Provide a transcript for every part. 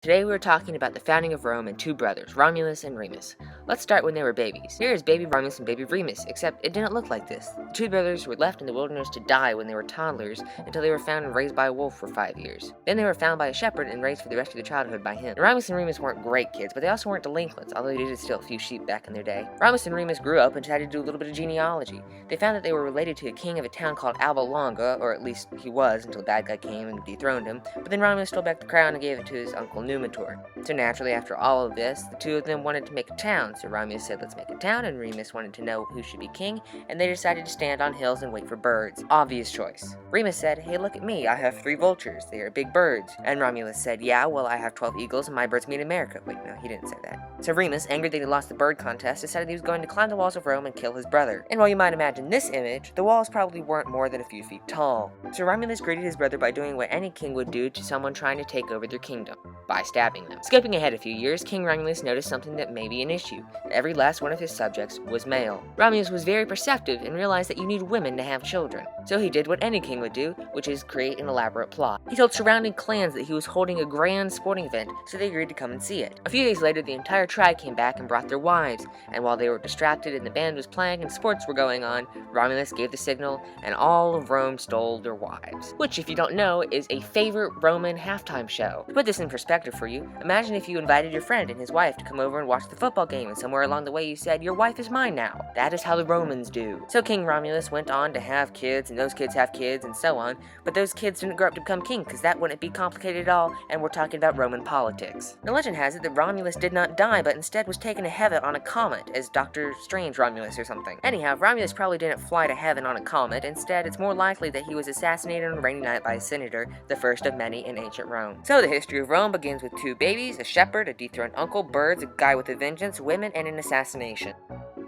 Today we are talking about the founding of Rome and two brothers, Romulus and Remus. Let's start when they were babies. Here is baby Romulus and baby Remus, except it didn't look like this. The two brothers were left in the wilderness to die when they were toddlers until they were found and raised by a wolf for 5 years. Then they were found by a shepherd and raised for the rest of their childhood by him. Romulus and Remus weren't great kids, but they also weren't delinquents, although they did steal a few sheep back in their day. Romulus and Remus grew up and decided to do a little bit of genealogy. They found that they were related to a king of a town called Alba Longa, or at least he was until a bad guy came and dethroned him, but then Romulus stole back the crown and gave it to his uncle Numitor. So naturally, after all of this, the two of them wanted to make a town, so Romulus said, let's make a town, and Remus wanted to know who should be king, and they decided to stand on hills and wait for birds. Obvious choice. Remus said, hey, look at me, I have 3 vultures, they are big birds. And Romulus said, yeah, well, I have 12 eagles, and my birds meet in America. Wait, no, he didn't say that. So Remus, angry that he lost the bird contest, decided he was going to climb the walls of Rome and kill his brother. And while you might imagine this image, the walls probably weren't more than a few feet tall. So Romulus greeted his brother by doing what any king would do to someone trying to take over their kingdom, by stabbing them. Skipping ahead a few years, King Romulus noticed something that may be an issue. Every last one of his subjects was male. Romulus was very perceptive and realized that you need women to have children. So he did what any king would do, which is create an elaborate plot. He told surrounding clans that he was holding a grand sporting event, so they agreed to come and see it. A few days later, the entire tribe came back and brought their wives, and while they were distracted and the band was playing and sports were going on, Romulus gave the signal, and all of Rome stole their wives. Which, if you don't know, is a favorite Roman halftime show. To put this in perspective for you, imagine if you invited your friend and his wife to come over and watch the football game, and somewhere along the way you said, your wife is mine now. That is how the Romans do. So King Romulus went on to have kids, and those kids have kids, and so on, but those kids didn't grow up to become king, because that wouldn't be complicated at all, and we're talking about Roman politics. The legend has it that Romulus did not die, but instead was taken to heaven on a comet, as Dr. Strange Romulus or something. Anyhow, Romulus probably didn't fly to heaven on a comet. Instead, it's more likely that he was assassinated on a rainy night by a senator, the first of many in ancient Rome. So the history of Rome begins with 2 babies, a shepherd, a dethroned uncle, birds, a guy with a vengeance, women, and an assassination.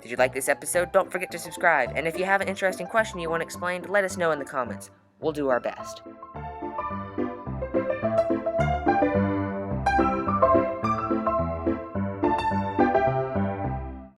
Did you like this episode? Don't forget to subscribe, and if you have an interesting question you want explained, let us know in the comments. We'll do our best.